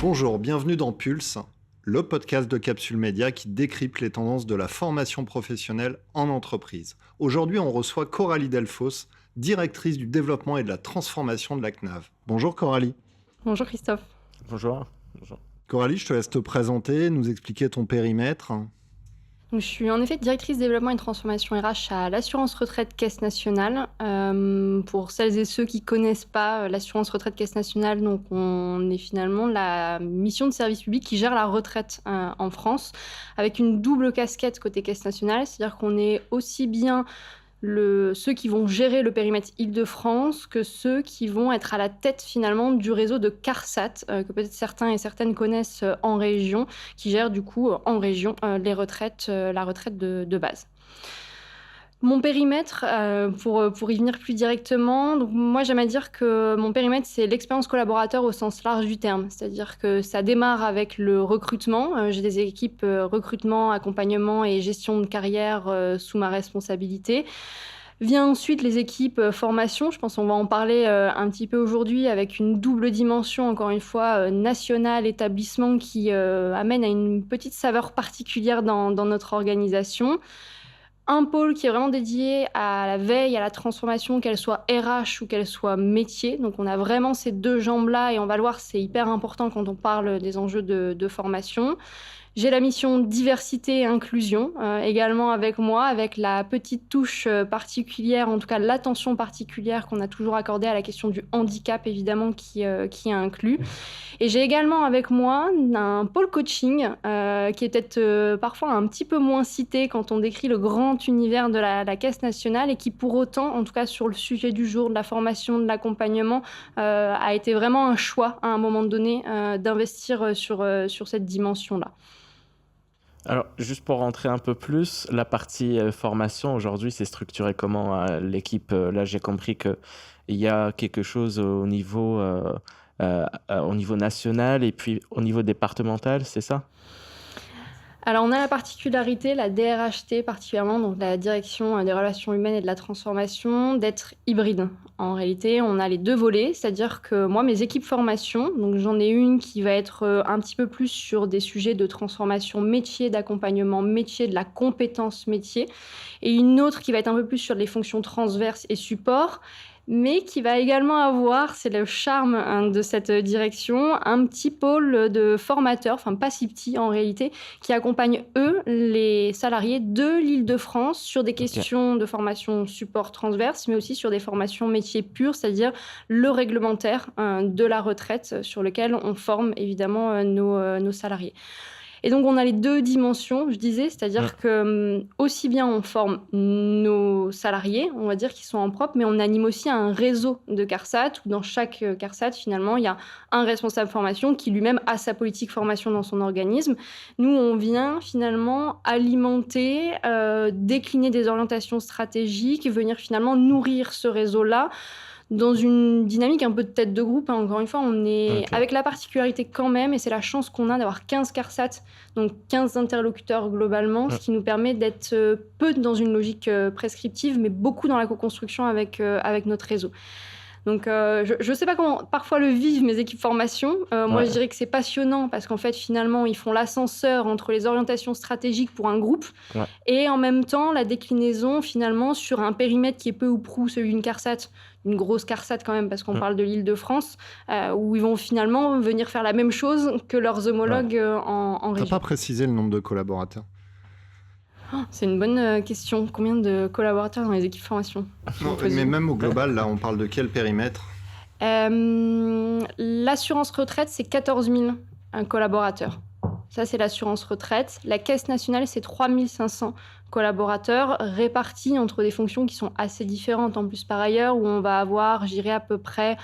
Bonjour, bienvenue dans Pulse, le podcast de Capsule Média qui décrypte les tendances de la formation professionnelle en entreprise. Aujourd'hui, on reçoit Coralie Delphos, directrice du développement et de la transformation de la CNAV. Bonjour Coralie. Bonjour Christophe. Bonjour. Coralie, je te laisse te présenter, nous expliquer ton périmètre. Je suis en effet directrice développement et transformation RH à l'assurance retraite Caisse Nationale. Pour celles et ceux qui ne connaissent pas l'assurance retraite Caisse Nationale, donc on est finalement la mission de service public qui gère la retraite en France, avec une double casquette côté Caisse Nationale, c'est-à-dire qu'on est aussi bien ceux qui vont gérer le périmètre Île-de-France que ceux qui vont être à la tête finalement du réseau de CARSAT, que peut-être certains et certaines connaissent en région, qui gère du coup en région la retraite de base. Mon périmètre, pour y venir plus directement, donc moi j'aime à dire que mon périmètre c'est l'expérience collaborateur au sens large du terme, c'est-à-dire que ça démarre avec le recrutement. J'ai des équipes recrutement, accompagnement et gestion de carrière sous ma responsabilité. Vient ensuite les équipes formation, je pense qu'on va en parler un petit peu aujourd'hui, avec une double dimension, encore une fois, nationale, établissement, qui amène à une petite saveur particulière dans notre organisation. Un pôle qui est vraiment dédié à la veille, à la transformation, qu'elle soit RH ou qu'elle soit métier. Donc on a vraiment ces deux jambes-là et on va le voir, c'est hyper important quand on parle des enjeux de formation. J'ai la mission diversité et inclusion également avec moi, avec la petite touche particulière, en tout cas l'attention particulière qu'on a toujours accordée à la question du handicap, évidemment, qui est inclus. Et j'ai également avec moi un pôle coaching qui est peut-être parfois un petit peu moins cité quand on décrit le grand univers de la Caisse nationale et qui pour autant, en tout cas sur le sujet du jour, de la formation, de l'accompagnement, a été vraiment un choix à un moment donné d'investir sur cette dimension-là. Alors, juste pour rentrer un peu plus, la partie formation, aujourd'hui, c'est structuré comment l'équipe Là, j'ai compris qu'il y a quelque chose au niveau national et puis au niveau départemental, c'est ça ? Alors, on a la particularité, la DRHT particulièrement, donc la Direction des Relations Humaines et de la Transformation, d'être hybride. En réalité, on a les deux volets, c'est-à-dire que moi, mes équipes formation, donc j'en ai une qui va être un petit peu plus sur des sujets de transformation métier, d'accompagnement métier, de la compétence métier, et une autre qui va être un peu plus sur les fonctions transverses et support, mais qui va également avoir, c'est le charme de cette direction, un petit pôle de formateurs, enfin pas si petit en réalité, qui accompagnent eux, les salariés de l'Île-de-France sur des questions de formation support transverse, mais aussi sur des formations métiers pures, c'est-à-dire le réglementaire de la retraite sur lequel on forme évidemment nos salariés. Et donc, on a les deux dimensions, je disais, c'est-à-dire que aussi bien on forme nos salariés, on va dire, qui sont en propre, mais on anime aussi un réseau de CARSAT, où dans chaque CARSAT, finalement, il y a un responsable formation qui lui-même a sa politique formation dans son organisme. Nous, on vient finalement alimenter, décliner des orientations stratégiques, venir finalement nourrir ce réseau-là, dans une dynamique un peu de tête de groupe. Encore une fois, on est avec la particularité quand même, et c'est la chance qu'on a d'avoir 15 CARSAT, donc 15 interlocuteurs globalement, ce qui nous permet d'être peu dans une logique prescriptive, mais beaucoup dans la co-construction avec notre réseau. Donc, je ne sais pas comment parfois le vivent mes équipes formation. Moi, je dirais que c'est passionnant parce qu'en fait, finalement, ils font l'ascenseur entre les orientations stratégiques pour un groupe et en même temps, la déclinaison finalement sur un périmètre qui est peu ou prou celui d'une CARSAT, une grosse CARSAT quand même parce qu'on parle de l'Île-de-France, où ils vont finalement venir faire la même chose que leurs homologues en région. Tu n'as pas précisé le nombre de collaborateurs ? C'est une bonne question. Combien de collaborateurs dans les équipes formation ? Non, mais même au global, là, on parle de quel périmètre ? L'assurance retraite, c'est 14 000 collaborateurs. Ça, c'est l'assurance retraite. La Caisse nationale, c'est 3 500 collaborateurs répartis entre des fonctions qui sont assez différentes en plus par ailleurs, où on va avoir, je dirais, à peu près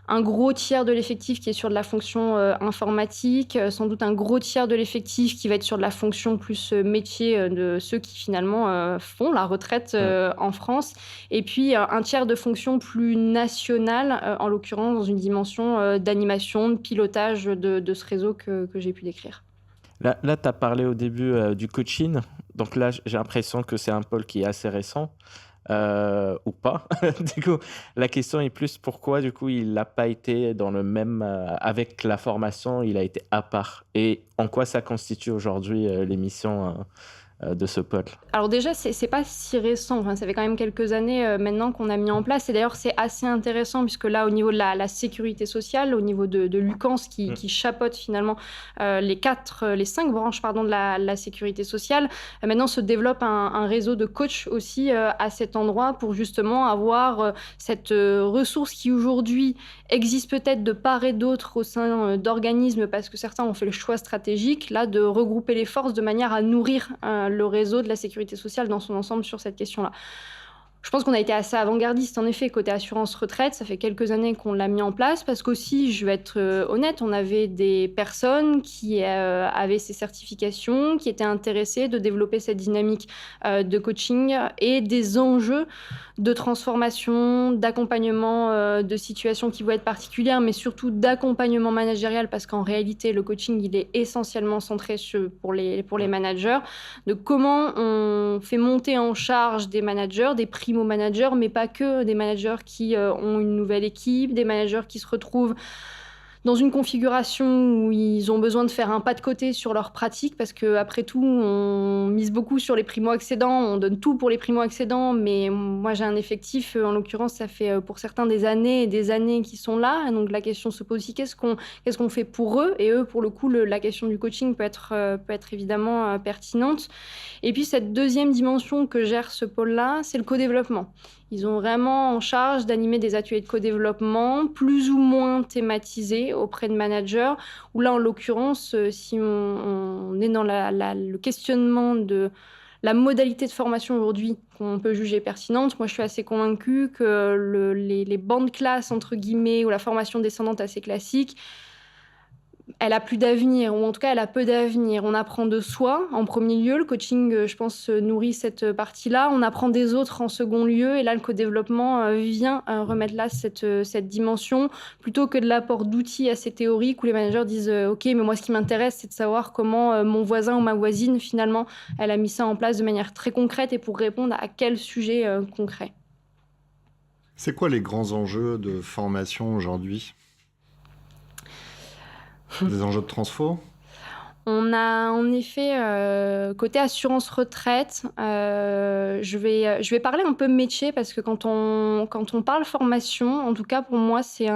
un gros tiers de l'effectif qui est sur de la fonction informatique, sans doute un gros tiers de l'effectif qui va être sur de la fonction plus métier de ceux qui finalement font la retraite en France, et puis un tiers de fonctions plus nationales, en l'occurrence dans une dimension d'animation, de pilotage de ce réseau que j'ai pu décrire. Là tu as parlé au début du coaching, donc là j'ai l'impression que c'est un pôle qui est assez récent. ou pas. Du coup, la question est plus pourquoi du coup il n'a pas été dans le même avec la formation, il a été à part et en quoi ça constitue aujourd'hui les missions de ce pôle? Alors déjà, c'est pas si récent, enfin, ça fait quand même quelques années, maintenant qu'on a mis en place et d'ailleurs c'est assez intéressant puisque là, au niveau de la sécurité sociale, au niveau de l'UCANS qui chapeaute finalement, les 5 branches pardon de la sécurité sociale, maintenant se développe un réseau de coachs aussi, à cet endroit pour justement avoir, cette, ressource qui aujourd'hui existe peut-être de part et d'autre au sein, d'organismes parce que certains ont fait le choix stratégique, là, de regrouper les forces de manière à nourrir, le réseau de la sécurité sociale dans son ensemble sur cette question-là. Je pense qu'on a été assez avant-gardiste, en effet, côté assurance retraite. Ça fait quelques années qu'on l'a mis en place parce qu'aussi, je vais être honnête, on avait des personnes qui avaient ces certifications, qui étaient intéressées de développer cette dynamique de coaching et des enjeux de transformation, d'accompagnement de situations qui vont être particulières, mais surtout d'accompagnement managérial parce qu'en réalité, le coaching, il est essentiellement centré pour les managers, de comment on fait monter en charge des managers, des primo-managers, mais pas que, des managers qui ont une nouvelle équipe, des managers qui se retrouvent dans une configuration où ils ont besoin de faire un pas de côté sur leur pratique parce qu'après tout, on mise beaucoup sur les primo-accédants, on donne tout pour les primo-accédants, mais moi j'ai un effectif, en l'occurrence, ça fait pour certains des années et des années qu'ils sont là. Donc la question se pose aussi, qu'est-ce qu'on fait pour eux? Et eux, pour le coup, la question du coaching peut être évidemment pertinente. Et puis cette deuxième dimension que gère ce pôle-là, c'est le co-développement. Ils ont vraiment en charge d'animer des ateliers de co-développement, plus ou moins thématisés auprès de managers, où là, en l'occurrence, si on est dans le questionnement de la modalité de formation aujourd'hui qu'on peut juger pertinente, moi je suis assez convaincue que les bancs de classe, entre guillemets, ou la formation descendante assez classique, elle a plus d'avenir, ou en tout cas, elle a peu d'avenir. On apprend de soi, en premier lieu. Le coaching, je pense, nourrit cette partie-là. On apprend des autres en second lieu. Et là, le co-développement vient remettre là cette dimension, plutôt que de l'apport d'outils assez théoriques où les managers disent OK, mais moi, ce qui m'intéresse, c'est de savoir comment mon voisin ou ma voisine, finalement, elle a mis ça en place de manière très concrète et pour répondre à quel sujet concret. C'est quoi les grands enjeux de formation aujourd'hui? Des enjeux de transfo? On a en effet, côté assurance retraite, je vais parler un peu métier parce que quand on parle formation, en tout cas pour moi, c'est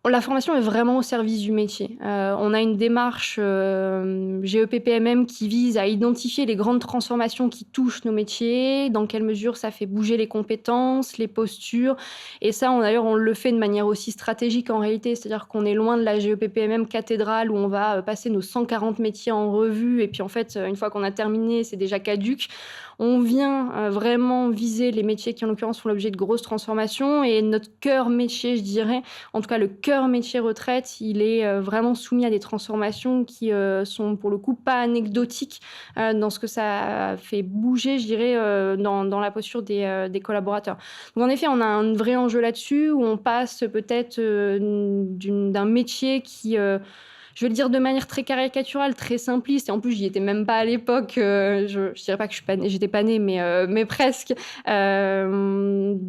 la formation est vraiment au service du métier. On a une démarche GEPPMM qui vise à identifier les grandes transformations qui touchent nos métiers, dans quelle mesure ça fait bouger les compétences, les postures. Et ça, d'ailleurs, on le fait de manière aussi stratégique en réalité, c'est-à-dire qu'on est loin de la GEPPMM cathédrale où on va passer nos 140 métiers en revue et puis en fait, une fois qu'on a terminé, c'est déjà caduc. On vient vraiment viser les métiers qui, en l'occurrence, font l'objet de grosses transformations et notre cœur métier, je dirais, en tout cas le cœur métier retraite, il est vraiment soumis à des transformations qui sont pour le coup pas anecdotiques dans ce que ça fait bouger, je dirais, dans la posture des collaborateurs. Donc en effet, on a un vrai enjeu là-dessus où on passe peut-être d'un métier qui... je vais le dire de manière très caricaturale, très simpliste, et en plus, j'y étais même pas à l'époque. Je dirais pas que j'étais pas née, mais presque. D'un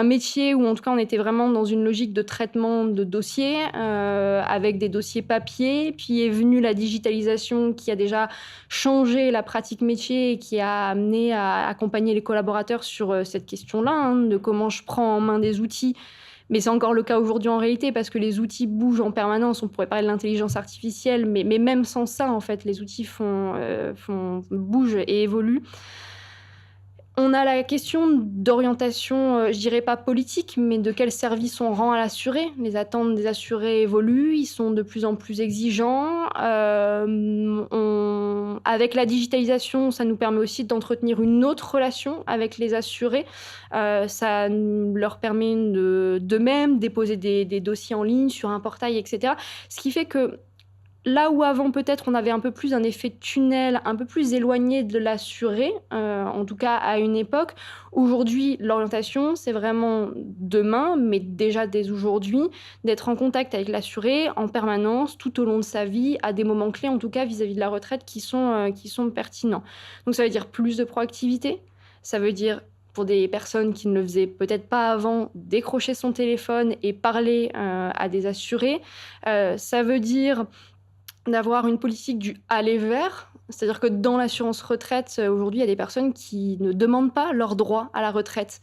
métier où, en tout cas, on était vraiment dans une logique de traitement de dossiers, avec des dossiers papier. Puis est venue la digitalisation qui a déjà changé la pratique métier et qui a amené à accompagner les collaborateurs sur cette question-là, de comment je prends en main des outils. Mais c'est encore le cas aujourd'hui en réalité parce que les outils bougent en permanence. On pourrait parler de l'intelligence artificielle, mais même sans ça, en fait, les outils bougent et évoluent. On a la question d'orientation, je dirais pas politique, mais de quel service on rend à l'assuré. Les attentes des assurés évoluent, ils sont de plus en plus exigeants. Avec la digitalisation, ça nous permet aussi d'entretenir une autre relation avec les assurés. Ça leur permet d'eux-mêmes déposer des dossiers en ligne sur un portail, etc. Ce qui fait que là où avant peut-être on avait un peu plus un effet tunnel, un peu plus éloigné de l'assuré, en tout cas à une époque, aujourd'hui l'orientation c'est vraiment demain, mais déjà dès aujourd'hui, d'être en contact avec l'assuré en permanence, tout au long de sa vie, à des moments clés en tout cas vis-à-vis de la retraite qui sont pertinents. Donc ça veut dire plus de proactivité, Ça veut dire, pour des personnes qui ne le faisaient peut-être pas avant, décrocher son téléphone et parler à des assurés. Ça veut dire d'avoir une politique du aller vers, c'est-à-dire que dans l'assurance retraite, aujourd'hui, il y a des personnes qui ne demandent pas leur droit à la retraite.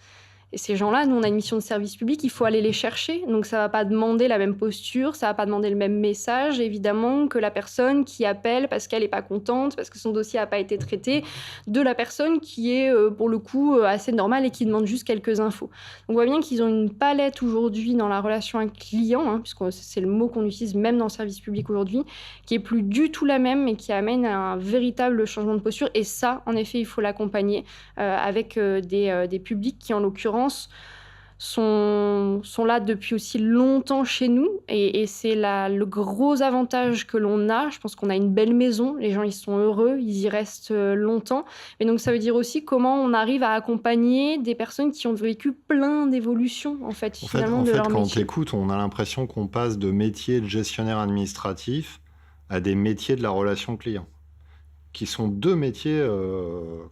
Et ces gens-là, nous, on a une mission de service public, il faut aller les chercher. Donc, ça ne va pas demander la même posture, ça ne va pas demander le même message, évidemment, que la personne qui appelle parce qu'elle n'est pas contente, parce que son dossier n'a pas été traité, de la personne qui est, pour le coup, assez normale et qui demande juste quelques infos. On voit bien qu'ils ont une palette aujourd'hui dans la relation avec client, puisque c'est le mot qu'on utilise même dans le service public aujourd'hui, qui est plus du tout la même et qui amène à un véritable changement de posture. Et ça, en effet, il faut l'accompagner avec des publics qui, en l'occurrence, sont là depuis aussi longtemps chez nous. Et c'est le gros avantage que l'on a. Je pense qu'on a une belle maison. Les gens, ils sont heureux. Ils y restent longtemps. Et donc, ça veut dire aussi comment on arrive à accompagner des personnes qui ont vécu plein d'évolutions, en fait, finalement, de leur quand on métier. t'écoute, on a l'impression qu'on passe de métier de gestionnaire administratif à des métiers de la relation client, qui sont deux métiers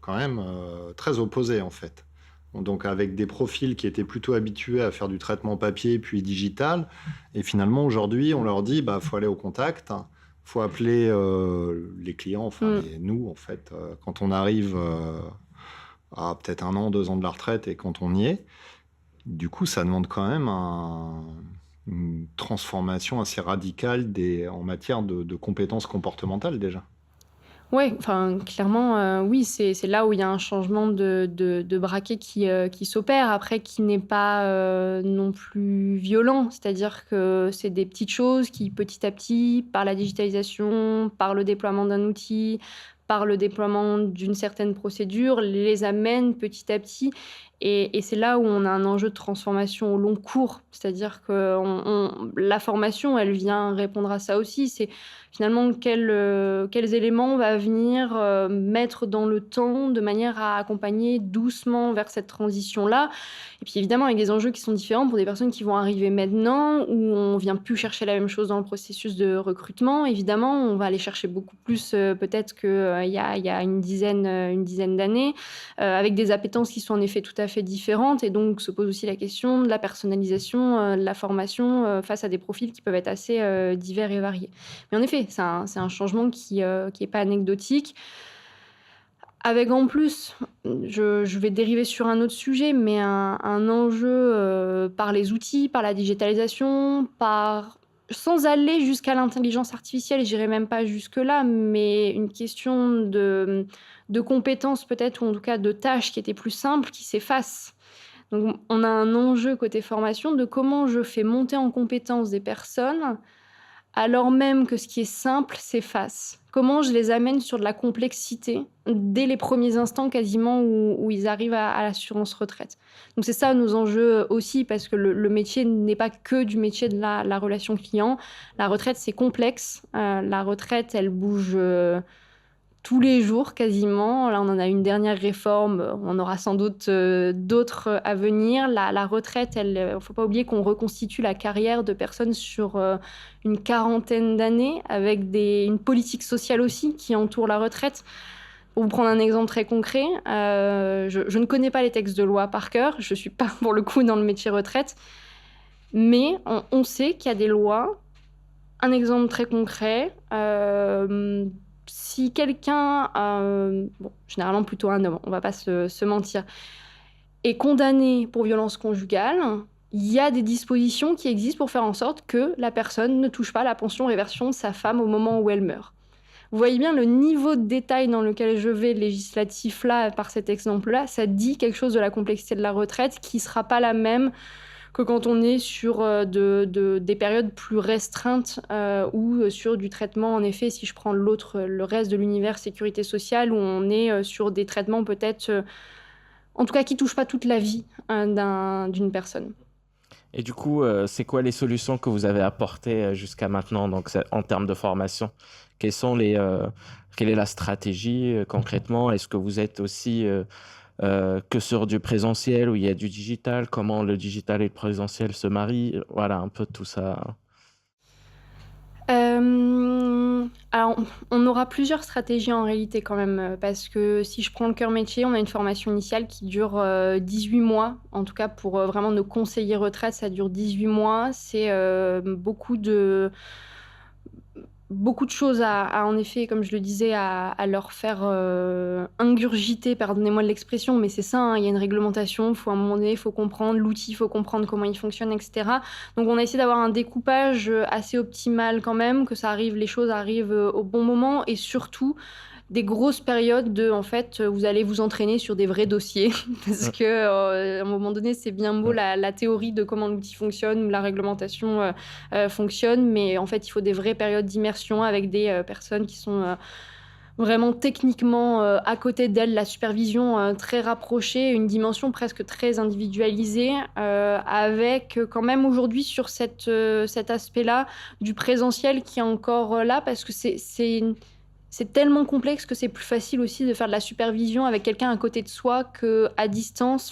quand même très opposés, en fait. Donc avec des profils qui étaient plutôt habitués à faire du traitement papier puis digital. Et finalement, aujourd'hui, on leur dit, faut aller au contact, faut appeler les clients, nous, en fait, quand on arrive à peut-être 1 an, 2 ans de la retraite et quand on y est. Du coup, ça demande quand même une transformation assez radicale en matière de compétences comportementales déjà. Ouais, clairement, oui, c'est là où il y a un changement de braquet qui s'opère. Après, qui n'est pas non plus violent. C'est-à-dire que c'est des petites choses qui, petit à petit, par la digitalisation, par le déploiement d'un outil, par le déploiement d'une certaine procédure, les amènent petit à petit. Et c'est là où on a un enjeu de transformation au long cours. C'est-à-dire que la formation, elle vient répondre à ça aussi. C'est finalement quels éléments on va venir mettre dans le temps de manière à accompagner doucement vers cette transition-là. Et puis évidemment, avec des enjeux qui sont différents pour des personnes qui vont arriver maintenant, où on vient plus chercher la même chose dans le processus de recrutement. Évidemment, on va aller chercher beaucoup plus peut-être qu'il y a une dizaine d'années, avec des appétences qui sont en effet tout à fait différentes. Et donc, se pose aussi la question de la personnalisation de la formation face à des profils qui peuvent être assez divers et variés. Mais en effet, c'est un changement qui est pas anecdotique. Avec en plus, je vais dériver sur un autre sujet, mais un enjeu par les outils, par la digitalisation, sans aller jusqu'à l'intelligence artificielle, j'irai même pas jusque-là, mais une question de compétences peut-être, ou en tout cas de tâches qui étaient plus simples, qui s'effacent. Donc on a un enjeu côté formation de comment je fais monter en compétences des personnes alors même que ce qui est simple s'efface. Comment je les amène sur de la complexité dès les premiers instants quasiment où ils arrivent à l'assurance retraite. Donc c'est ça nos enjeux aussi, parce que le métier n'est pas que du métier de la relation client. La retraite, c'est complexe. La retraite, elle bouge tous les jours quasiment. Là, on en a une dernière réforme, on aura sans doute d'autres à venir. La retraite, il ne faut pas oublier qu'on reconstitue la carrière de personnes sur une quarantaine d'années, avec une politique sociale aussi qui entoure la retraite. Pour vous prendre un exemple très concret, je ne connais pas les textes de loi par cœur, je ne suis pas pour le coup dans le métier retraite, mais on sait qu'il y a des lois. Un exemple très concret, si quelqu'un, généralement plutôt un homme, on ne va pas se mentir, est condamné pour violence conjugale, il y a des dispositions qui existent pour faire en sorte que la personne ne touche pas la pension réversion de sa femme au moment où elle meurt. Vous voyez bien le niveau de détail dans lequel je vais législatif là, par cet exemple-là, ça dit quelque chose de la complexité de la retraite qui ne sera pas la même que quand on est sur des périodes plus restreintes ou sur du traitement, en effet, si je prends le reste de l'univers sécurité sociale, où on est sur des traitements peut-être, en tout cas, qui ne touchent pas toute la vie d'une personne. Et du coup, c'est quoi les solutions que vous avez apportées jusqu'à maintenant, donc en termes de formation? Quelle est la stratégie concrètement? Est-ce que vous êtes aussi que sur du présentiel où il y a du digital? Comment le digital et le présentiel se marient? Voilà, un peu tout ça. Alors, on aura plusieurs stratégies en réalité quand même, parce que si je prends le cœur métier, on a une formation initiale qui dure 18 mois. En tout cas, pour vraiment nos conseillers retraite, ça dure 18 mois. C'est beaucoup de choses en effet, comme je le disais, à leur faire ingurgiter, pardonnez-moi de l'expression, mais c'est ça, hein, il y a une réglementation, il faut à un moment donné, il faut comprendre l'outil, il faut comprendre comment il fonctionne, etc. Donc on a essayé d'avoir un découpage assez optimal quand même, que les choses arrivent au bon moment, et surtout des grosses périodes de, en fait, vous allez vous entraîner sur des vrais dossiers, parce que à un moment donné, c'est bien beau la théorie de comment l'outil fonctionne ou la réglementation fonctionne, mais en fait, il faut des vraies périodes d'immersion avec des personnes qui sont vraiment techniquement à côté d'elles, la supervision très rapprochée, une dimension presque très individualisée, avec quand même aujourd'hui sur cet aspect-là du présentiel qui est encore là, parce que c'est tellement complexe que c'est plus facile aussi de faire de la supervision avec quelqu'un à côté de soi qu'à distance.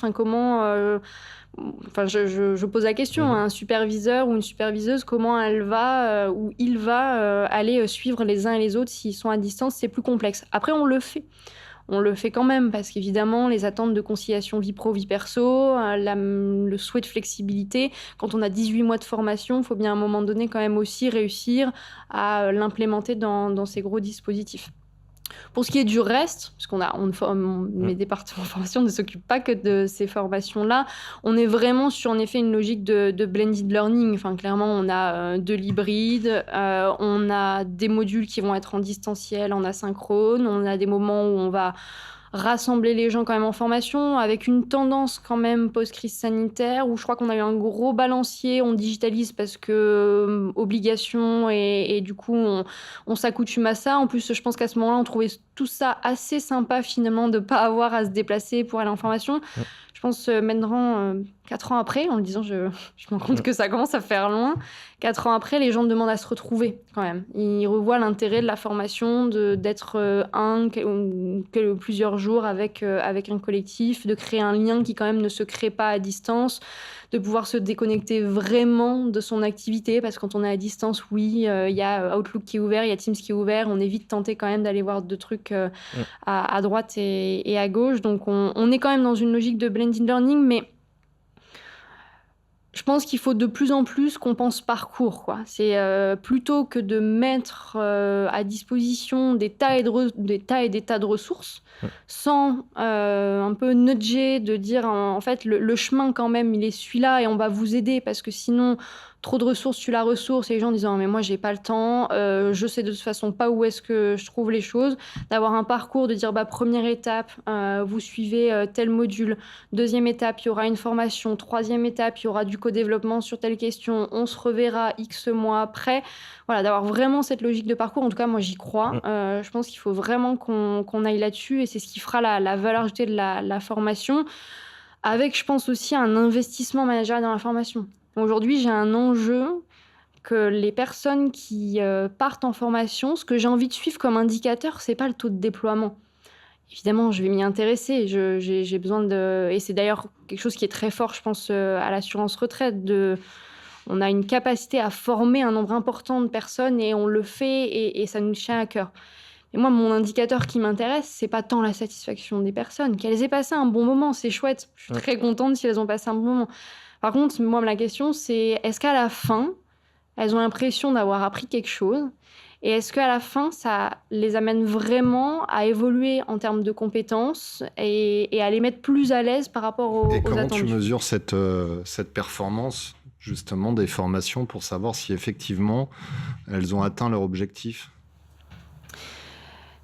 Enfin, je pose la question, un superviseur ou une superviseuse, comment elle va ou il va aller suivre les uns et les autres s'ils sont à distance, c'est plus complexe. Après, on le fait. On le fait quand même parce qu'évidemment, les attentes de conciliation vie pro, vie perso, le souhait de flexibilité, quand on a 18 mois de formation, il faut bien à un moment donné quand même aussi réussir à l'implémenter dans ces gros dispositifs. Pour ce qui est du reste, parce mes départements de formation ne s'occupent pas que de ces formations-là, on est vraiment sur en effet une logique de blended learning. Enfin, clairement, on a de l'hybride, on a des modules qui vont être en distanciel, en asynchrone, on a des moments où on va rassembler les gens quand même en formation, avec une tendance quand même post-crise sanitaire, où je crois qu'on a eu un gros balancier, on digitalise parce que obligation, et du coup on s'accoutume à ça. En plus, je pense qu'à ce moment-là, on trouvait tout ça assez sympa finalement de ne pas avoir à se déplacer pour aller en formation. Je pense maintenant, 4 ans après, en le disant, je me rends compte que ça commence à faire loin. 4 ans après, les gens demandent à se retrouver quand même. Ils revoient l'intérêt de la formation, d'être plusieurs jours avec un collectif, de créer un lien qui quand même ne se crée pas à distance, de pouvoir se déconnecter vraiment de son activité, parce que quand on est à distance, oui, il y a Outlook qui est ouvert, il y a Teams qui est ouvert, on est vite tenté quand même d'aller voir 2 trucs à droite et à gauche. Donc on est quand même dans une logique de blended learning, mais je pense qu'il faut de plus en plus qu'on pense parcours, quoi. C'est plutôt que de mettre à disposition des tas et des tas de ressources, sans un peu nudger, de dire en fait le chemin quand même il est celui-là et on va vous aider, parce que sinon trop de ressources tue la ressource, et les gens disant mais moi j'ai pas le temps, je sais de toute façon pas où est-ce que je trouve les choses. D'avoir un parcours, de dire première étape, vous suivez tel module, deuxième étape il y aura une formation, troisième étape il y aura du co-développement sur telle question, on se reverra X mois après. Voilà, d'avoir vraiment cette logique de parcours. En tout cas moi j'y crois. Je pense qu'il faut vraiment qu'on aille là-dessus, et c'est ce qui fera la valeur ajoutée de la formation, avec je pense aussi un investissement managérial dans la formation. Aujourd'hui, j'ai un enjeu que les personnes qui partent en formation, ce que j'ai envie de suivre comme indicateur, c'est pas le taux de déploiement. Évidemment, je vais m'y intéresser. J'ai besoin et c'est d'ailleurs quelque chose qui est très fort, je pense, à l'assurance retraite. On a une capacité à former un nombre important de personnes, et on le fait, et ça nous tient à cœur. Et moi, mon indicateur qui m'intéresse, c'est pas tant la satisfaction des personnes, qu'elles aient passé un bon moment, c'est chouette. Je suis très contente si elles ont passé un bon moment. Par contre, moi, la question, c'est est-ce qu'à la fin, elles ont l'impression d'avoir appris quelque chose, et est-ce qu'à la fin, ça les amène vraiment à évoluer en termes de compétences et à les mettre plus à l'aise par rapport aux Et comment attendus. tu mesures cette performance, justement, des formations pour savoir si effectivement elles ont atteint leur objectif ?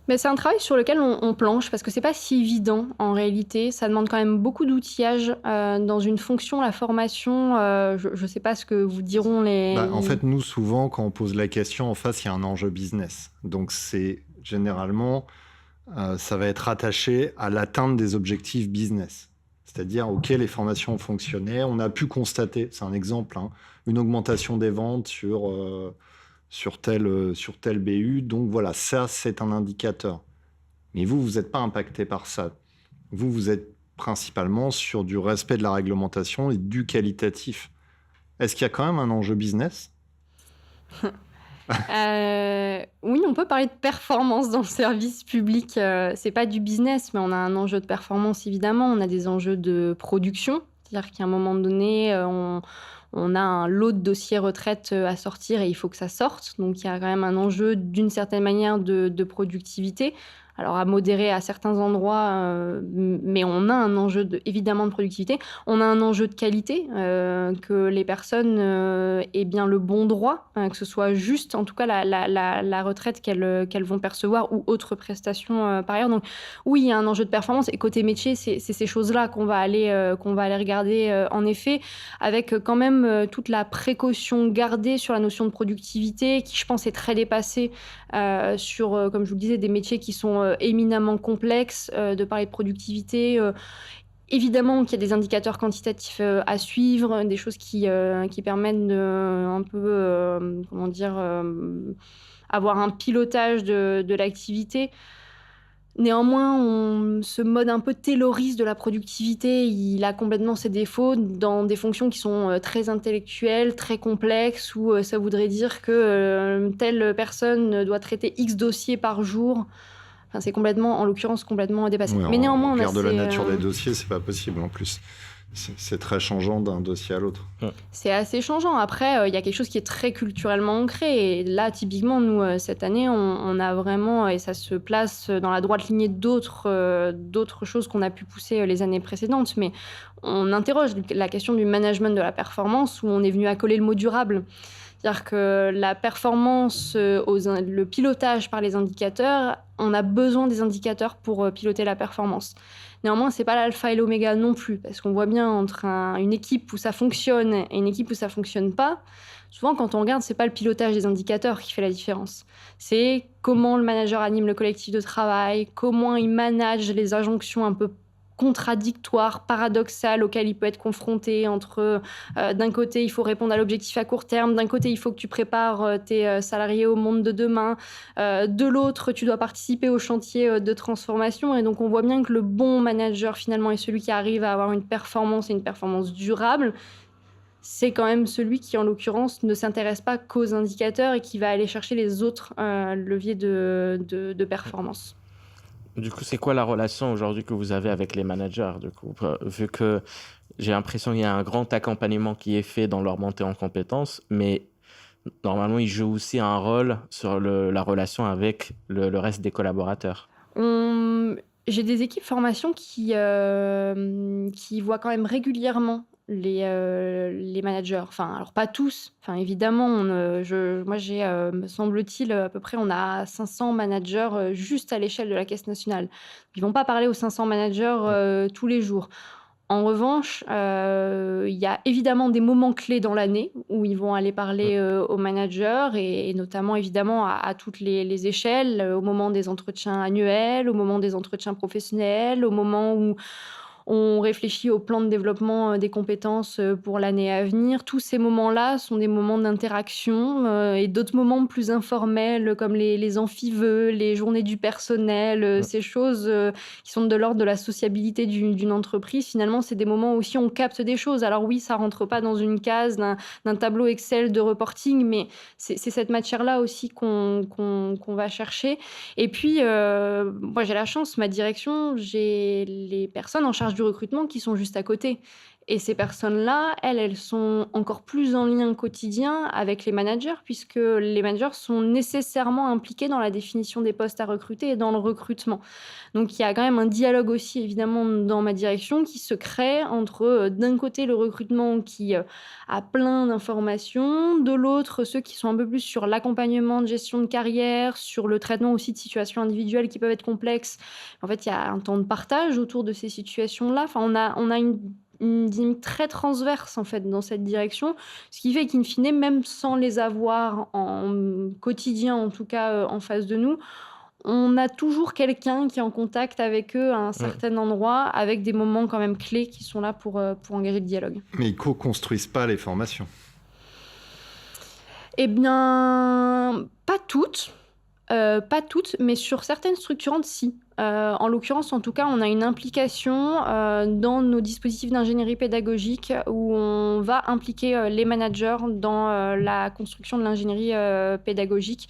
Mais c'est un travail sur lequel on planche, parce que c'est pas si évident en réalité. Ça demande quand même beaucoup d'outillage dans une fonction, la formation. Je sais pas ce que vous diront En fait, nous, souvent, quand on pose la question, en face, il y a un enjeu business. Donc, c'est généralement, ça va être rattaché à l'atteinte des objectifs business. C'est-à-dire, OK, les formations ont fonctionné, on a pu constater, c'est un exemple, une augmentation des ventes sur tel BU. Donc voilà, ça, c'est un indicateur. Mais vous n'êtes pas impacté par ça. Vous êtes principalement sur du respect de la réglementation et du qualitatif. Est-ce qu'il y a quand même un enjeu business ? Oui, on peut parler de performance dans le service public. C'est pas du business, mais on a un enjeu de performance, évidemment. On a des enjeux de production. C'est-à-dire qu'à un moment donné, on a un lot de dossiers retraite à sortir et il faut que ça sorte. Donc, il y a quand même un enjeu, d'une certaine manière, de productivité. Alors, à modérer à certains endroits, mais on a un enjeu, évidemment, de productivité. On a un enjeu de qualité, que les personnes aient bien le bon droit, que ce soit juste, en tout cas, la retraite qu'elles vont percevoir ou autres prestations par ailleurs. Donc, oui, il y a un enjeu de performance. Et côté métier, c'est ces choses-là qu'on va aller regarder, en effet, avec quand même toute la précaution gardée sur la notion de productivité, qui, je pense, est très dépassée sur, comme je vous le disais, des métiers qui sont éminemment complexes, de parler de productivité. Évidemment qu'il y a des indicateurs quantitatifs à suivre, des choses qui permettent de un peu, comment dire, avoir un pilotage de l'activité. Néanmoins, ce mode un peu tayloriste de la productivité, il a complètement ses défauts dans des fonctions qui sont très intellectuelles, très complexes, où ça voudrait dire que telle personne doit traiter X dossiers par jour. Enfin, c'est complètement, en l'occurrence, complètement dépassé. Oui, Mais néanmoins, on on a regarde la ces, nature des dossiers, c'est pas possible en plus. C'est très changeant d'un dossier à l'autre. c'est assez changeant. Après, il y a quelque chose qui est très culturellement ancré. Et là, typiquement, nous, cette année, on a vraiment, et ça se place dans la droite lignée d'autres choses qu'on a pu pousser les années précédentes, mais on interroge la question du management de la performance, où on est venu accoler le mot durable. C'est-à-dire que la performance, le pilotage par les indicateurs, on a besoin des indicateurs pour piloter la performance. Néanmoins, c'est pas l'alpha et l'oméga non plus, parce qu'on voit bien entre une équipe où ça fonctionne et une équipe où ça fonctionne pas. Souvent, quand on regarde, c'est pas le pilotage des indicateurs qui fait la différence. C'est comment le manager anime le collectif de travail, comment il manage les injonctions un peu contradictoires, paradoxales auxquelles il peut être confronté entre d'un côté il faut répondre à l'objectif à court terme, d'un côté il faut que tu prépares tes salariés au monde de demain, de l'autre tu dois participer au chantier de transformation. Et donc on voit bien que le bon manager finalement est celui qui arrive à avoir une performance et une performance durable. C'est quand même celui qui, en l'occurrence, ne s'intéresse pas qu'aux indicateurs et qui va aller chercher les autres leviers de performance. Du coup, c'est quoi la relation aujourd'hui que vous avez avec les managers, du coup, vu que j'ai l'impression qu'il y a un grand accompagnement qui est fait dans leur montée en compétences, mais normalement, ils jouent aussi un rôle sur la relation avec le reste des collaborateurs. J'ai des équipes formation qui voient quand même régulièrement les managers. Enfin, alors pas tous. Enfin, évidemment, moi j'ai, me semble-t-il, à peu près, on a 500 managers juste à l'échelle de la Caisse nationale. Ils vont pas parler aux 500 managers tous les jours. En revanche, il y a évidemment des moments clés dans l'année où ils vont aller parler aux managers et notamment évidemment à toutes les échelles, au moment des entretiens annuels, au moment des entretiens professionnels, au moment où on réfléchit au plan de développement des compétences pour l'année à venir. Tous ces moments-là sont des moments d'interaction et d'autres moments plus informels comme les amphiveux, les journées du personnel, ces choses qui sont de l'ordre de la sociabilité d'une entreprise. Finalement, c'est des moments où aussi on capte des choses. Alors oui, ça rentre pas dans une case d'un tableau Excel de reporting, mais c'est cette matière-là aussi qu'on va chercher. Et puis, moi j'ai la chance, ma direction, j'ai les personnes en charge du recrutement qui sont juste à côté. Et ces personnes-là, elles sont encore plus en lien quotidien avec les managers, puisque les managers sont nécessairement impliqués dans la définition des postes à recruter et dans le recrutement. Donc il y a quand même un dialogue aussi, évidemment, dans ma direction qui se crée entre, d'un côté, le recrutement qui a plein d'informations, de l'autre, ceux qui sont un peu plus sur l'accompagnement de gestion de carrière, sur le traitement aussi de situations individuelles qui peuvent être complexes. En fait, il y a un temps de partage autour de ces situations-là. Enfin, on a une dynamique très transverse en fait dans cette direction, ce qui fait qu'in fine, même sans les avoir en quotidien, en tout cas en face de nous, on a toujours quelqu'un qui est en contact avec eux à un certain endroit, avec des moments quand même clés qui sont là pour engager le dialogue. Mais ils co-construisent pas les formations. Eh bien, pas toutes, mais sur certaines structurantes, si. En l'occurrence, en tout cas, on a une implication dans nos dispositifs d'ingénierie pédagogique où on va impliquer les managers dans la construction de l'ingénierie pédagogique,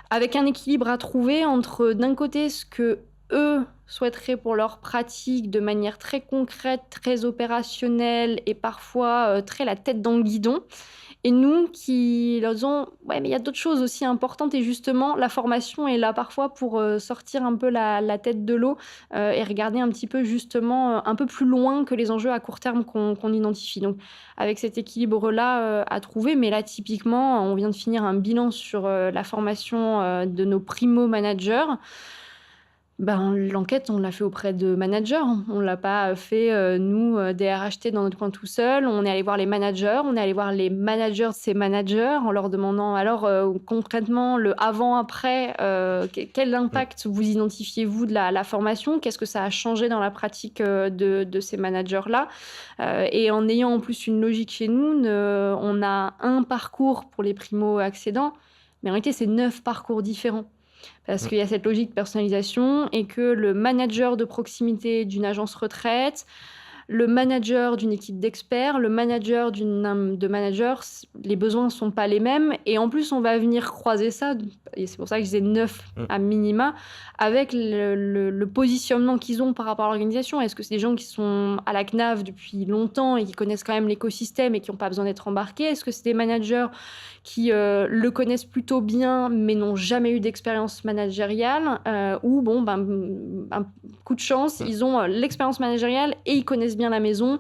avec un équilibre à trouver entre, d'un côté, ce que eux souhaiteraient pour leur pratique de manière très concrète, très opérationnelle et parfois très la tête dans le guidon. Et nous qui leur disons, ouais, mais il y a d'autres choses aussi importantes et justement, la formation est là parfois pour sortir un peu la tête de l'eau et regarder un petit peu justement un peu plus loin que les enjeux à court terme qu'on identifie. Donc, avec cet équilibre-là à trouver, mais là, typiquement, on vient de finir un bilan sur la formation de nos primo-managers. L'enquête, on l'a fait auprès de managers. On ne l'a pas fait, nous, DRHT, dans notre coin tout seul. On est allé voir les managers, on est allé voir les managers de ces managers en leur demandant alors concrètement le avant-après, quel impact vous identifiez-vous de la formation? Qu'est-ce que ça a changé dans la pratique de ces managers-là? Et en ayant en plus une logique chez nous, on a un parcours pour les primo-accédants, mais en réalité, c'est 9 parcours différents. Parce qu'il y a cette logique de personnalisation et que le manager de proximité d'une agence retraite, le manager d'une équipe d'experts, le manager de managers, les besoins ne sont pas les mêmes. Et en plus, on va venir croiser ça, et c'est pour ça que je disais 9 à minima, avec le positionnement qu'ils ont par rapport à l'organisation. Est-ce que c'est des gens qui sont à la CNAV depuis longtemps et qui connaissent quand même l'écosystème et qui n'ont pas besoin d'être embarqués? Est-ce que c'est des managers qui le connaissent plutôt bien mais n'ont jamais eu d'expérience managériale ou un coup de chance, ils ont l'expérience managériale et ils connaissent bien la maison.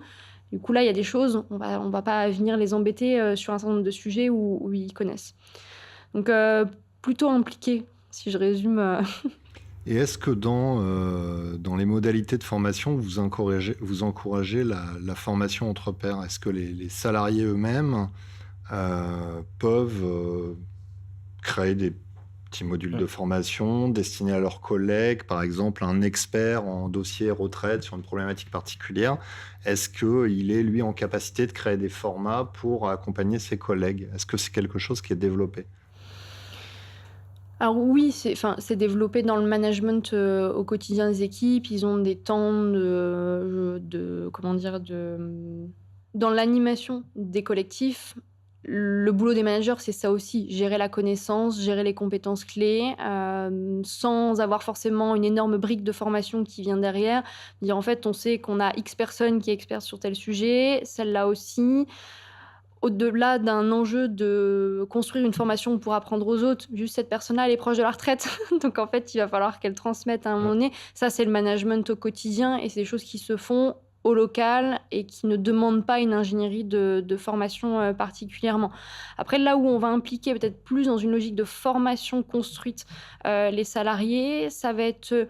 Du coup, là, il y a des choses, on va pas venir les embêter sur un certain nombre de sujets où ils connaissent. Donc, plutôt impliqués, si je résume. Et est-ce que dans les modalités de formation, vous encouragez la formation entre pairs? Est-ce que les salariés eux-mêmes peuvent créer des petits modules de formation destinés à leurs collègues, par exemple un expert en dossier retraite sur une problématique particulière? Est-ce qu'il est, lui, en capacité de créer des formats pour accompagner ses collègues? Est-ce que c'est quelque chose qui est développé? Alors oui, c'est développé dans le management au quotidien des équipes. Ils ont des temps dans l'animation des collectifs. Le boulot des managers, c'est ça aussi, gérer la connaissance, gérer les compétences clés, sans avoir forcément une énorme brique de formation qui vient derrière. Dire en fait, on sait qu'on a X personnes qui est experte sur tel sujet, celle-là aussi. Au-delà d'un enjeu de construire une formation pour apprendre aux autres, juste cette personne-là, elle est proche de la retraite. Donc en fait, il va falloir qu'elle transmette à un moment donné. Ça, c'est le management au quotidien et c'est des choses qui se font au local et qui ne demandent pas une ingénierie de formation particulièrement. Après, là où on va impliquer peut-être plus dans une logique de formation construite les salariés, ça va être...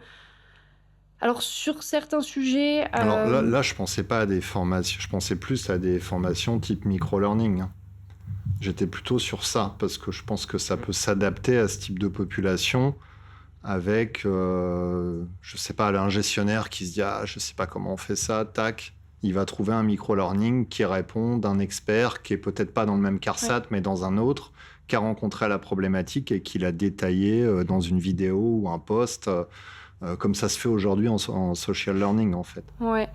Alors, sur certains sujets... Alors là, je pensais pas à des formations, je pensais plus à des formations type micro-learning. J'étais plutôt sur ça, parce que je pense que ça peut s'adapter à ce type de population avec, je sais pas, un gestionnaire qui se dit « Ah, je sais pas comment on fait ça, tac ». Il va trouver un micro-learning qui répond d'un expert qui est peut-être pas dans le même CARSAT, mais dans un autre, qui a rencontré la problématique et qui l'a détaillé dans une vidéo ou un post, comme ça se fait aujourd'hui en social learning, en fait. Ouais.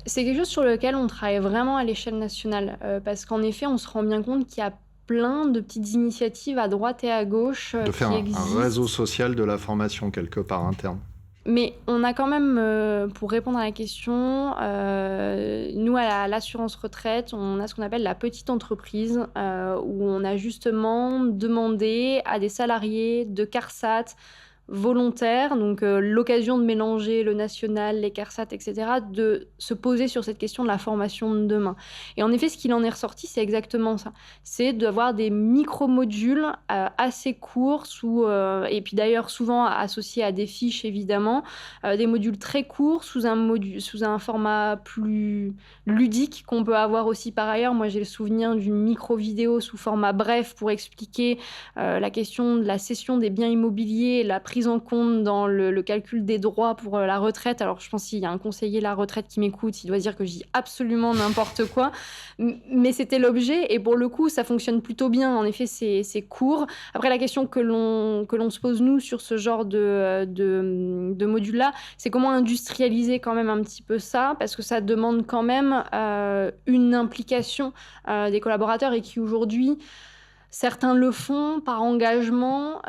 C'est quelque chose sur lequel on travaille vraiment à l'échelle nationale, parce qu'en effet, on se rend bien compte qu'il y a plein de petites initiatives à droite et à gauche De faire qui un existent. réseau social de la formation quelque part interne. Mais on a quand même, pour répondre à la question, nous, à l'assurance retraite, on a ce qu'on appelle la petite entreprise, où on a justement demandé à des salariés de CARSAT volontaires, donc l'occasion de mélanger le national, les CARSAT, etc., de se poser sur cette question de la formation de demain. Et en effet, ce qu'il en est ressorti, c'est exactement ça. C'est d'avoir des micro-modules assez courts, et puis d'ailleurs souvent associés à des fiches, évidemment, des modules très courts sous un format plus ludique qu'on peut avoir aussi par ailleurs. Moi, j'ai le souvenir d'une micro-vidéo sous format bref pour expliquer la question de la cession des biens immobiliers et la prise prise en compte dans le calcul des droits pour la retraite. Alors, je pense qu'il y a un conseiller la retraite qui m'écoute, il doit dire que je dis absolument n'importe quoi. Mais c'était l'objet et pour le coup, ça fonctionne plutôt bien. En effet, c'est court. Après, la question que l'on se pose, nous, sur ce genre de module-là, c'est comment industrialiser quand même un petit peu ça, parce que ça demande quand même une implication des collaborateurs et qui aujourd'hui, certains le font par engagement,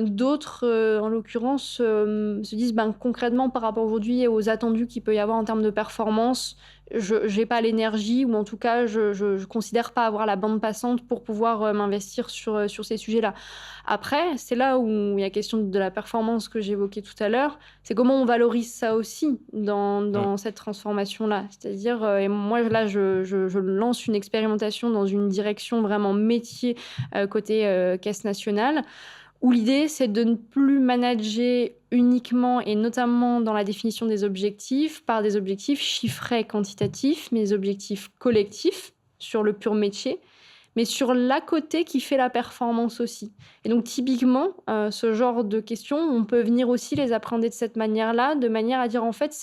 d'autres, en l'occurrence, se disent concrètement par rapport aujourd'hui aux attendus qu'il peut y avoir en termes de performance, je n'ai pas l'énergie ou en tout cas je considère pas avoir la bande passante pour pouvoir m'investir sur ces sujets-là. Après, c'est là où il y a question de la performance que j'évoquais tout à l'heure, c'est comment on valorise ça aussi dans cette transformation-là. C'est-à-dire, et moi là je lance une expérimentation dans une direction vraiment métier côté Caisse nationale, où l'idée, c'est de ne plus manager uniquement et notamment dans la définition des objectifs par des objectifs chiffrés quantitatifs, mais des objectifs collectifs sur le pur métier, mais sur l'à côté qui fait la performance aussi. Et donc typiquement, ce genre de questions, on peut venir aussi les appréhender de cette manière-là, de manière à dire en fait,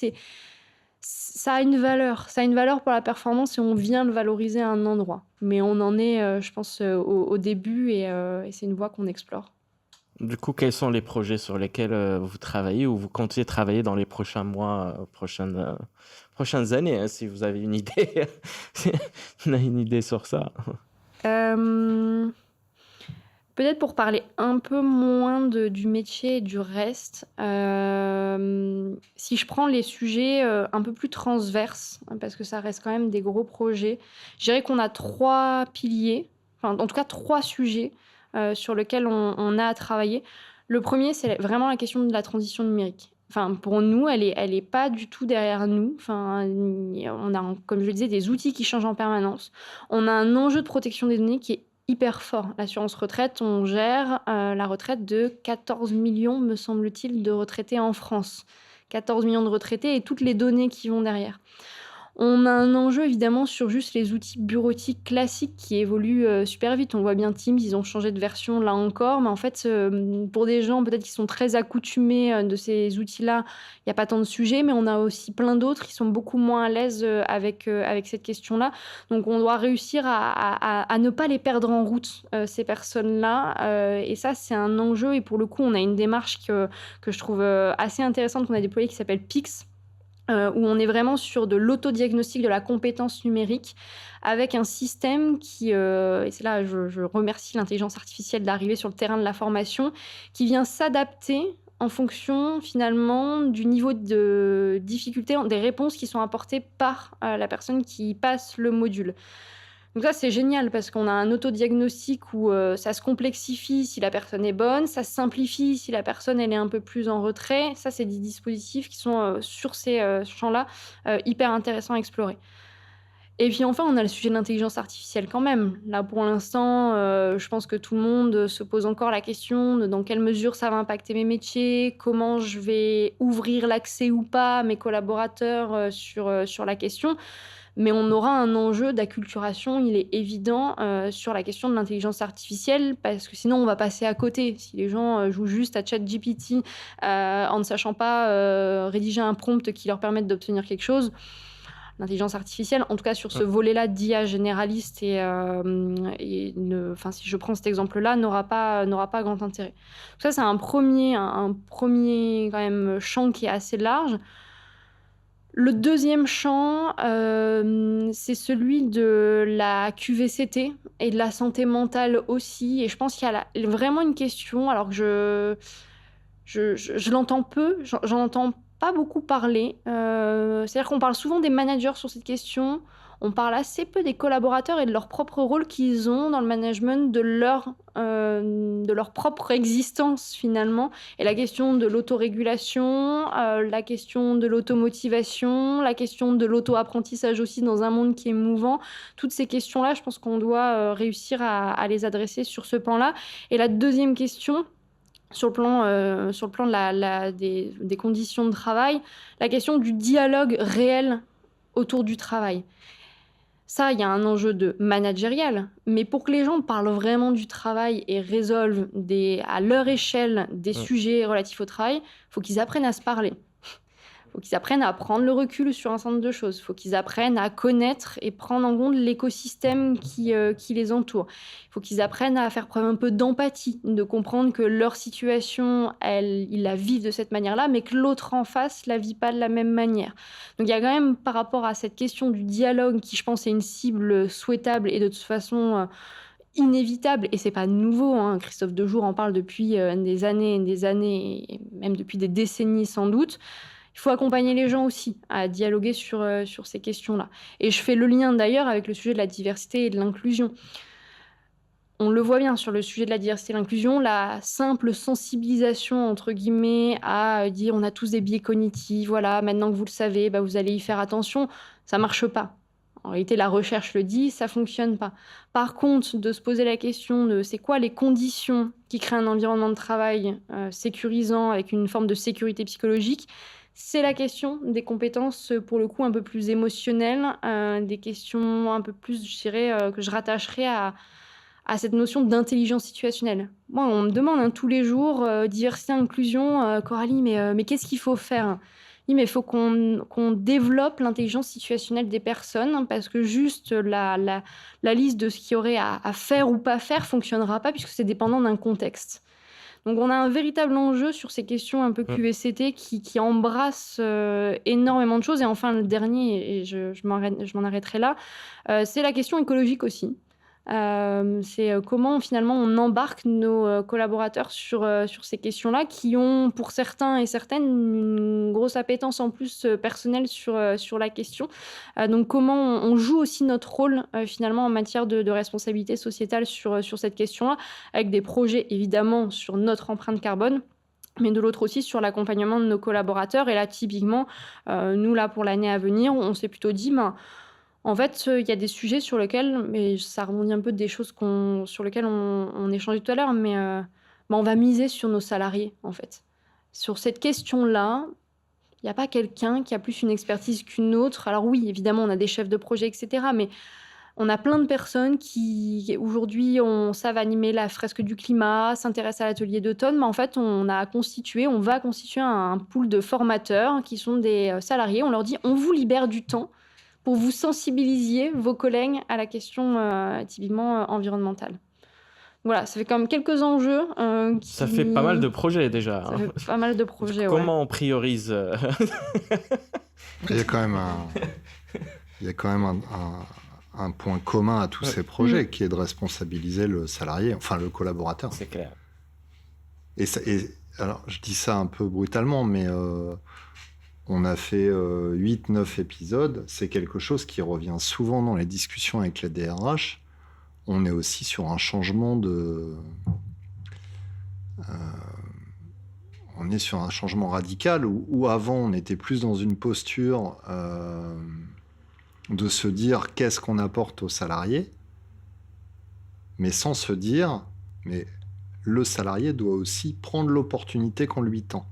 ça a une valeur pour la performance et on vient le valoriser à un endroit. Mais on en est, je pense, au début et c'est une voie qu'on explore. Du coup, quels sont les projets sur lesquels vous travaillez ou vous comptez travailler dans les prochains mois, prochaines années, hein, si vous avez une idée, si on a une idée sur ça. Peut-être pour parler un peu moins du métier et du reste, si je prends les sujets un peu plus transverses, parce que ça reste quand même des gros projets, je dirais qu'on a 3 piliers, enfin en tout cas 3 sujets sur lesquels on a à travailler. Le premier, c'est vraiment la question de la transition numérique. Enfin, pour nous, elle est pas du tout derrière nous. Enfin, on a, comme je le disais, des outils qui changent en permanence. On a un enjeu de protection des données qui est hyper fort. L'assurance retraite, on gère la retraite de 14 millions, me semble-t-il, de retraités en France. 14 millions de retraités et toutes les données qui vont derrière. On a un enjeu évidemment sur juste les outils bureautiques classiques qui évoluent super vite. On voit bien Teams, ils ont changé de version là encore, mais en fait, pour des gens peut-être qui sont très accoutumés de ces outils-là, il n'y a pas tant de sujets, mais on a aussi plein d'autres qui sont beaucoup moins à l'aise avec cette question-là. Donc on doit réussir à ne pas les perdre en route, ces personnes-là. Et ça, c'est un enjeu. Et pour le coup, on a une démarche que je trouve assez intéressante qu'on a déployée qui s'appelle PIX, où on est vraiment sur de l'autodiagnostic de la compétence numérique avec un système qui, et c'est là je remercie l'intelligence artificielle d'arriver sur le terrain de la formation, qui vient s'adapter en fonction finalement du niveau de difficulté des réponses qui sont apportées par la personne qui passe le module. Donc ça, c'est génial parce qu'on a un autodiagnostic où ça se complexifie si la personne est bonne, ça se simplifie si la personne elle est un peu plus en retrait. Ça, c'est des dispositifs qui sont sur ces champs-là hyper intéressants à explorer. Et puis enfin, on a le sujet de l'intelligence artificielle quand même. Là, pour l'instant, je pense que tout le monde se pose encore la question de dans quelle mesure ça va impacter mes métiers, comment je vais ouvrir l'accès ou pas à mes collaborateurs sur la question. Mais on aura un enjeu d'acculturation, il est évident, sur la question de l'intelligence artificielle, parce que sinon on va passer à côté. Si les gens jouent juste à ChatGPT en ne sachant pas rédiger un prompt qui leur permette d'obtenir quelque chose, l'intelligence artificielle, en tout cas sur ce volet-là d'IA généraliste si je prends cet exemple-là, n'aura pas grand intérêt. Donc ça, c'est un premier quand même champ qui est assez large. Le deuxième champ, c'est celui de la QVCT et de la santé mentale aussi. Et je pense qu'il y a vraiment une question, alors que je l'entends peu, j'en entends pas beaucoup parler. C'est-à-dire qu'on parle souvent des managers sur cette question. On parle assez peu des collaborateurs et de leur propre rôle qu'ils ont dans le management de leur propre existence finalement. Et la question de l'autorégulation, la question de l'automotivation, la question de l'auto-apprentissage aussi dans un monde qui est mouvant. Toutes ces questions-là, je pense qu'on doit réussir à les adresser sur ce plan-là. Et la deuxième question, sur le plan des conditions de travail, la question du dialogue réel autour du travail. Ça, il y a un enjeu de managérial, mais pour que les gens parlent vraiment du travail et résolvent à leur échelle des Mm. sujets relatifs au travail, il faut qu'ils apprennent à se parler. Il faut qu'ils apprennent à prendre le recul sur un certain nombre de choses. Il faut qu'ils apprennent à connaître et prendre en compte l'écosystème qui les entoure. Il faut qu'ils apprennent à faire preuve un peu d'empathie, de comprendre que leur situation, ils la vivent de cette manière-là, mais que l'autre en face la vit pas de la même manière. Donc il y a quand même, par rapport à cette question du dialogue, qui je pense est une cible souhaitable et de toute façon inévitable, et c'est pas nouveau, hein. Christophe Dejour en parle depuis des années, et même depuis des décennies sans doute. Il faut accompagner les gens aussi à dialoguer sur ces questions-là. Et je fais le lien d'ailleurs avec le sujet de la diversité et de l'inclusion. On le voit bien sur le sujet de la diversité et l'inclusion, la simple sensibilisation, entre guillemets, à dire on a tous des biais cognitifs, voilà, maintenant que vous le savez, bah, vous allez y faire attention, ça marche pas. En réalité, la recherche le dit, ça fonctionne pas. Par contre, de se poser la question de c'est quoi les conditions qui créent un environnement de travail sécurisant avec une forme de sécurité psychologique, c'est la question des compétences, pour le coup, un peu plus émotionnelles, des questions un peu plus, je dirais, que je rattacherais à cette notion d'intelligence situationnelle. Moi, on me demande tous les jours, diversité, inclusion, Coralie, mais qu'est-ce qu'il faut faire? Oui, mais il faut qu'on développe l'intelligence situationnelle des personnes, hein, parce que juste la liste de ce qu'il y aurait à faire ou pas faire fonctionnera pas, puisque c'est dépendant d'un contexte. Donc on a un véritable enjeu sur ces questions un peu Mm. QVCT qui embrassent énormément de choses. Et enfin, le dernier, et je m'en arrêterai là, c'est la question écologique aussi. C'est comment finalement on embarque nos collaborateurs sur ces questions-là, qui ont pour certains et certaines une grosse appétence en plus personnelle sur la question. Donc comment on joue aussi notre rôle finalement en matière de responsabilité sociétale sur cette question-là, avec des projets évidemment sur notre empreinte carbone, mais de l'autre aussi sur l'accompagnement de nos collaborateurs. Et là, typiquement, nous, là, pour l'année à venir, on s'est plutôt dit, en fait, il y a des sujets sur lesquels, mais ça rebondit un peu des choses sur lesquelles on échangeait tout à l'heure, mais on va miser sur nos salariés, en fait. Sur cette question-là, il n'y a pas quelqu'un qui a plus une expertise qu'une autre. Alors oui, évidemment, on a des chefs de projet, etc., mais on a plein de personnes qui, aujourd'hui, savent animer la fresque du climat, s'intéressent à l'atelier d'automne, mais en fait, on va constituer un pool de formateurs qui sont des salariés. On leur dit, on vous libère du temps pour vous sensibilisiez vos collègues à la question typiquement environnementale. Voilà, ça fait quand même quelques enjeux Ça fait pas mal de projets déjà. Ça fait pas mal de projets, Comment on priorise Il y a quand même un point commun à tous ces projets, qui est de responsabiliser le salarié, enfin le collaborateur. C'est clair. Et alors, je dis ça un peu brutalement, mais on a fait 8-9 épisodes. C'est quelque chose qui revient souvent dans les discussions avec les DRH. On est aussi sur un changement on est sur un changement radical où avant, on était plus dans une posture de se dire qu'est-ce qu'on apporte aux salariés, mais sans se dire, mais le salarié doit aussi prendre l'opportunité qu'on lui tend.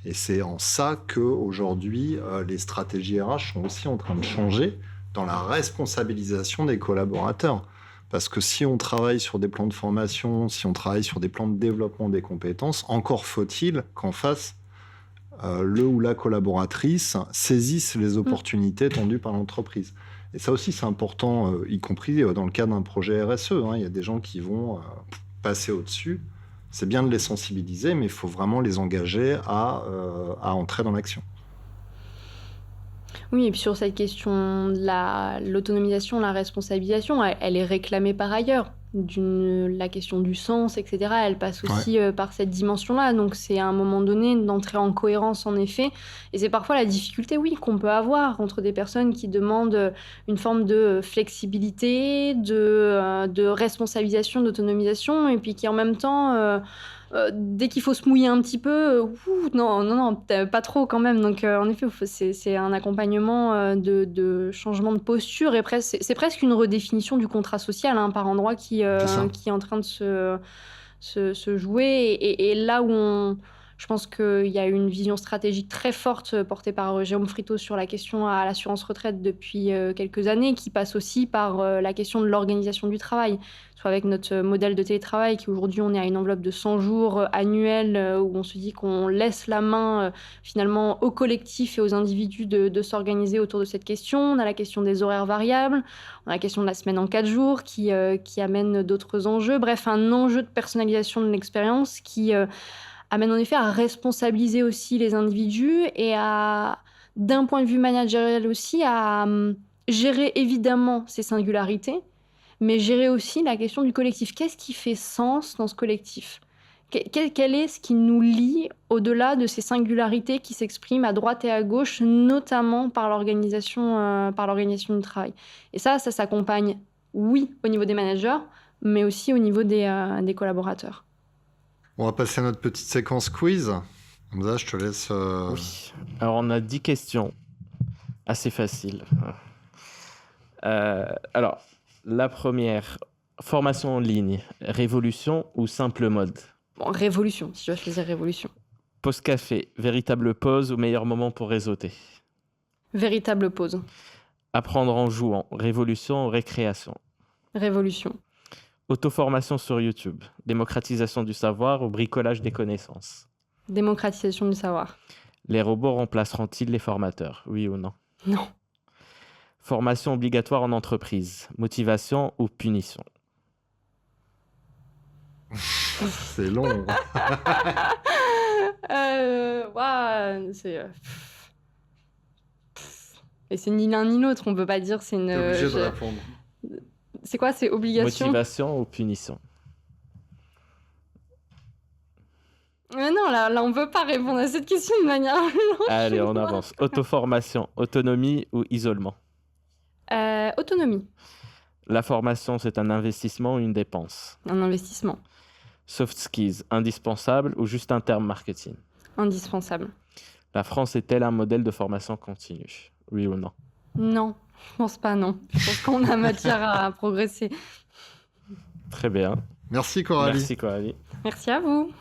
Et c'est en ça qu'aujourd'hui, les stratégies RH sont aussi en train de changer dans la responsabilisation des collaborateurs. Parce que si on travaille sur des plans de formation, si on travaille sur des plans de développement des compétences, encore faut-il qu'en face, le ou la collaboratrice saisisse les opportunités tendues par l'entreprise. Et ça aussi, c'est important, y compris dans le cadre d'un projet RSE. Il y a des gens qui vont passer au-dessus. C'est bien de les sensibiliser, mais il faut vraiment les engager à entrer dans l'action. Oui, et puis sur cette question de l'autonomisation, la responsabilisation, elle est réclamée par ailleurs. La question du sens, etc., elle passe aussi par cette dimension-là. Donc c'est à un moment donné d'entrer en cohérence, en effet. Et c'est parfois la difficulté, oui, qu'on peut avoir entre des personnes qui demandent une forme de flexibilité, de responsabilisation, d'autonomisation, et puis qui en même temps... dès qu'il faut se mouiller un petit peu, non, pas trop quand même. Donc, en effet, c'est un accompagnement de changement de posture. Et c'est presque une redéfinition du contrat social, par endroit qui est en train de se jouer. Et là où Je pense qu'il y a une vision stratégique très forte portée par Jérôme Frito sur la question à l'assurance retraite depuis quelques années, qui passe aussi par la question de l'organisation du travail. Soit avec notre modèle de télétravail, qui aujourd'hui on est à une enveloppe de 100 jours annuels, où on se dit qu'on laisse la main finalement au collectif et aux individus de s'organiser autour de cette question. On a la question des horaires variables, on a la question de la semaine en 4 jours qui amène d'autres enjeux. Bref, un enjeu de personnalisation de l'expérience qui amène en effet à responsabiliser aussi les individus et d'un point de vue managérial aussi, à gérer évidemment ces singularités, mais gérer aussi la question du collectif. Qu'est-ce qui fait sens dans ce collectif ? Quel est ce qui nous lie au-delà de ces singularités qui s'expriment à droite et à gauche, notamment par l'organisation du travail ? Et ça s'accompagne, oui, au niveau des managers, mais aussi au niveau des collaborateurs. On va passer à notre petite séquence quiz. Hamza, je te laisse... Oui. Alors, on a 10 questions. Assez faciles. Alors, la première, formation en ligne, révolution ou simple mode ? Bon, révolution, si tu vas choisir révolution. Pause café, véritable pause ou meilleur moment pour réseauter ? Véritable pause. Apprendre en jouant, révolution ou récréation ? Révolution. Auto-formation sur YouTube, démocratisation du savoir ou bricolage des connaissances ? Démocratisation du savoir. Les robots remplaceront-ils les formateurs, oui ou non ? Non. Formation obligatoire en entreprise, motivation ou punition ? C'est long. Et c'est ni l'un ni l'autre, on peut pas dire c'est une... T'es obligé de répondre. C'est quoi, c'est obligation ? Motivation ou punition ? Mais non, là, on peut pas répondre à cette question de manière... Allez, on avance. Auto-formation, autonomie ou isolement ? Autonomie. La formation, c'est un investissement ou une dépense ? Un investissement. Soft skills, indispensable ou juste un terme marketing ? Indispensable. La France est-elle un modèle de formation continue ? Oui ou non ? Non, je pense pas, non. Je pense qu'on a matière à progresser. Très bien. Merci Coralie. Merci Coralie. Merci à vous.